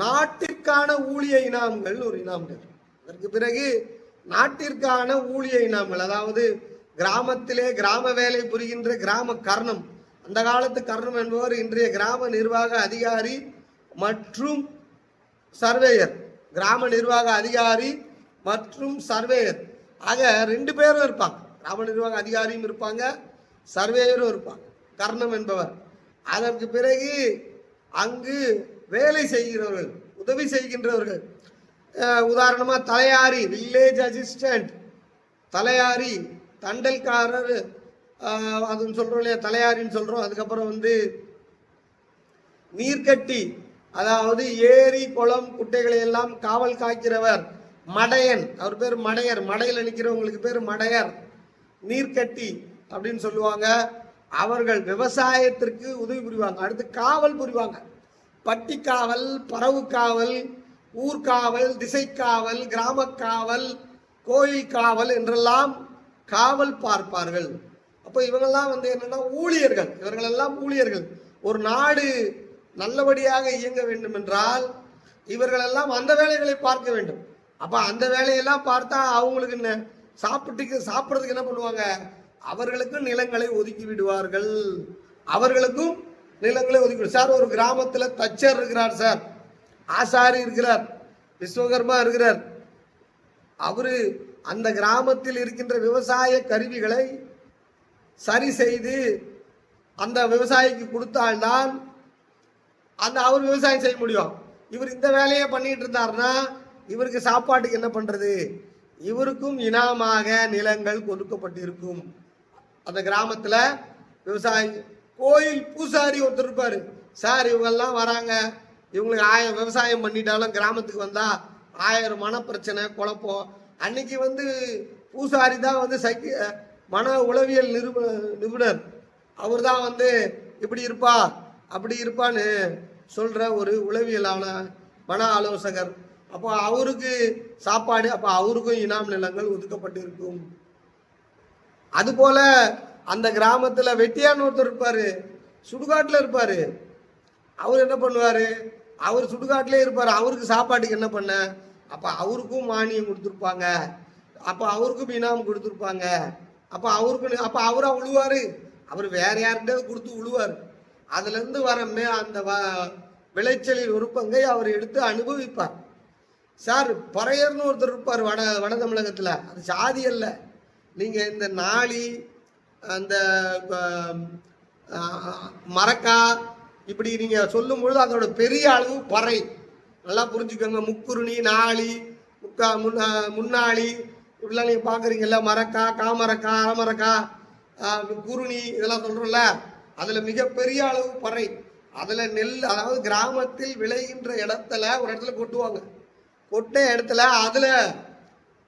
நாட்டிற்கான ஊழிய இனாம்கள் ஒரு இனாம்கள். அதற்கு பிறகு நாட்டிற்கான ஊழிய இனாம்கள், அதாவது கிராமத்திலே கிராம வேலை புரிகின்ற கிராம கர்ணம், அந்த காலத்து கர்ணம் என்பவர் இன்றைய கிராம நிர்வாக அதிகாரி மற்றும் சர்வேயர். கிராம நிர்வாக அதிகாரி மற்றும் சர்வேயர் ஆக 2 பேரும் இருப்பாங்க. கிராம நிர்வாக அதிகாரியும் இருப்பாங்க, சர்வேயரும் இருப்பாங்க, கர்ணம் என்பவர். அதற்கு பிறகு அங்கு வேலை செய்கிறவர்கள், உதவி செய்கின்றவர்கள், உதாரணமா தலையாரி, வில்லேஜ் அசிஸ்டன்ட், தலையாரி, தண்டல்காரர், அதுன்னு சொல்றோம் இல்லையா, தலையாரின்னு சொல்றோம். அதுக்கப்புறம் நீர்க்கட்டி, அதாவது ஏரி குளம் குட்டைகளை எல்லாம் காவல் காக்கிறவர் மடையன், அவர் பேர் மடையர். மடையில் நிற்கிறவங்களுக்கு பேர் மடையர். நீர்க்கட்டி அப்படின்னு சொல்லுவாங்க. அவர்கள் விவசாயத்திற்கு உதவி புரிவாங்க. அடுத்து காவல் புரிவாங்க. பட்டி காவல், பறவு காவல், ஊர்காவல், திசைக்காவல், கிராம காவல், கோயில் காவல் என்றெல்லாம் காவல் பார்ப்பார்கள். அப்போ இவங்கெல்லாம் என்னன்னா ஊழியர்கள். இவர்களெல்லாம் ஊழியர்கள். ஒரு நாடு நல்லபடியாக இயங்க வேண்டும் என்றால் இவர்களெல்லாம் அந்த வேலைகளை பார்க்க வேண்டும். அப்ப அந்த வேலையெல்லாம் பார்த்தா அவங்களுக்கு என்ன சாப்பிட்றதுக்கு என்ன பண்ணுவாங்க, அவர்களுக்கும் நிலங்களை ஒதுக்கி விடுவார்கள். அவர்களுக்கும் நிலங்களை ஒதுக்கி. சார், ஒரு கிராமத்துல தச்சர் இருக்கிறார், சார் ஆசாரி இருக்கிறார், விஸ்வகர்மா இருக்கிறார். அவரு அந்த கிராமத்தில் இருக்கின்ற விவசாய கருவிகளை சரி செய்து அந்த விவசாயிக்கு கொடுத்தால்தான் அவர் விவசாயம் செய்ய முடியும். இவர் இந்த வேலையை பண்ணிட்டு இருந்தாருன்னா இவருக்கு சாப்பாட்டுக்கு என்ன பண்றது? இவருக்கும் இனாமாக நிலங்கள் கொடுக்கப்பட்டிருக்கும். அந்த கிராமத்துல விவசாயி, கோயில் பூசாரி ஒருத்தர் இருப்பாரு. சார், இவங்கெல்லாம் வராங்க, இவங்களுக்கு 1000 விவசாயம் பண்ணிட்டாலும் கிராமத்துக்கு வந்தா 1000 மன பிரச்சனை குழப்பம். அன்னைக்கு பூசாரி தான் மன உளவியல் நிபுணர். அவர் தான் இப்படி இருப்பா அப்படி இருப்பான்னு சொல்ற ஒரு உளவியலான மன ஆலோசகர். அப்போ அவருக்கு சாப்பாடு, அப்போ அவருக்கும் இனாம் நிலங்கள் ஒதுக்கப்பட்டிருக்கும். அதுபோல அந்த கிராமத்துல வெட்டியான்னு ஒருத்தர் இருப்பாரு, சுடுகாட்டுல இருப்பாரு. அவர் என்ன பண்ணுவாரு, அவர் சுடுகாட்டிலே இருப்பாரு. அவருக்கு சாப்பாட்டுக்கு என்ன பண்ண, அப்ப அவருக்கும் மானியம் கொடுத்துருப்பாங்க, அப்ப அவருக்கும் இனாம் கொடுத்துருப்பாங்க. அப்ப அவருக்கு அவரா உழுவாரு, அவர் வேற யார்கிட்ட கொடுத்து உழுவாரு. அதுல இருந்து வர அந்த விளைச்சலில் ஒரு பங்கை அவர் எடுத்து அனுபவிப்பார். சார், பறையர்னு ஒருத்தர் இருப்பார் வட தமிழகத்துல. அது சாதி அல்ல. நீங்க இந்த நாளி, அந்த மரக்கா, இப்படி நீங்க சொல்லும் பொழுது அதோட பெரிய அளவு பறை நல்லா புரிஞ்சுக்கோங்க. முக்குருணி, நாளி, முன்னாளி, இப்படிலாம் நீங்க பாக்குறீங்கல்ல. மரக்கா, காமரக்கா, அறமரக்கா, குருணி, இதெல்லாம் சொல்றோம்ல. அதுல மிகப்பெரிய அளவு பறை. அதுல நெல், அதாவது கிராமத்தில் விளைகின்ற இடத்துல ஒரு இடத்துல கொட்டுவாங்க. கொட்ட இடத்துல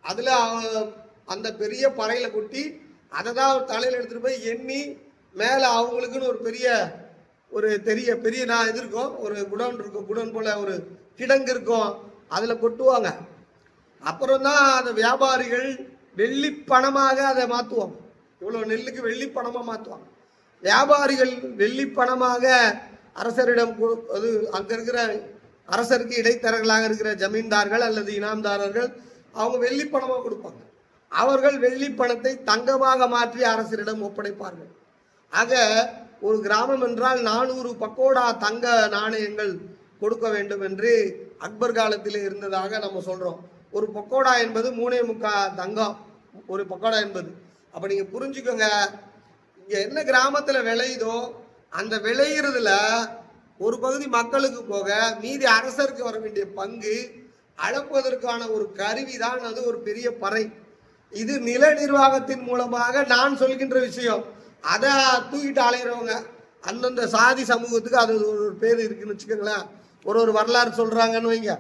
அதுல அந்த பெரிய பறையில கொட்டி அதை தான் தலையில எடுத்துட்டு போய் எண்ணி மேல அவங்களுக்குன்னு ஒரு பெரிய நான் இது இருக்கும், ஒரு குடோன் இருக்கும், குடோன் போல ஒரு கிடங்கு இருக்கும், அதுல கொட்டுவாங்க. அப்புறம் தான் அந்த வியாபாரிகள் வெள்ளி பணமாக அதை மாற்றுவாங்க. இவ்வளவு நெல்லுக்கு வெள்ளி பணமா மாற்றுவாங்க. வியாபாரிகள் வெள்ளி பணமாக அரசரிடம், அது அங்க இருக்கிற அரசருக்கு இடைத்தரகர்களாக இருக்கிற ஜமீன்தார்கள் அல்லது இனாம்தாரர்கள், அவங்க வெள்ளி பணமாக கொடுப்பாங்க. அவர்கள் வெள்ளி பணத்தை தங்கமாக மாற்றி அரசரிடம் ஒப்படைப்பார்கள். ஆக ஒரு கிராமம் என்றால் 400 பக்கோடா தங்க நாணயங்கள் கொடுக்க வேண்டும் என்று அக்பர் காலத்திலே இருந்ததாக நம்ம சொல்றோம். ஒரு பக்கோடா என்பது 3.25 தங்கம் ஒரு பக்கோடா என்பது. அப்ப நீங்க புரிஞ்சுக்கோங்க, இங்க என்ன கிராமத்துல விளையுதோ அந்த விளையிறதுல ஒரு பகுதி மக்களுக்கு போக மீதி அரசருக்கு வர வேண்டிய பங்கு அளப்பதற்கான ஒரு கருவி தான் அது ஒரு பெரிய பறை. இது நில நிர்வாகத்தின் மூலமாக நான் சொல்கின்ற விஷயம். அதை தூக்கிட்டு அலைகிறவங்க அந்தந்த சாதி சமூகத்துக்கு அது ஒரு பேர் இருக்குன்னு வச்சுக்கோங்களேன். ஒரு வரலாறு சொல்றாங்கன்னு வைங்க,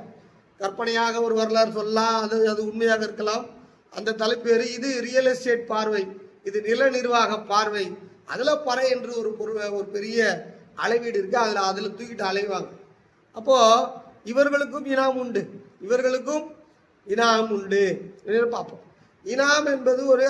கற்பனையாக ஒரு வரலாறு சொல்லலாம், அது உண்மையாக இருக்கலாம். அந்த தலைப்பேர் இது ரியல் எஸ்டேட் பார்வை, இது நில நிர்வாக பார்வை. அதுல பறை என்று ஒரு பெரிய அளவீடு இருக்கு. அதுல தூக்கிட்டு அலைவாங்க. அப்போ இவர்களுக்கும் இனாம் உண்டு, இவர்களுக்கும் இனாம் உண்டு பார்ப்போம். இனாம் என்பது ஒரு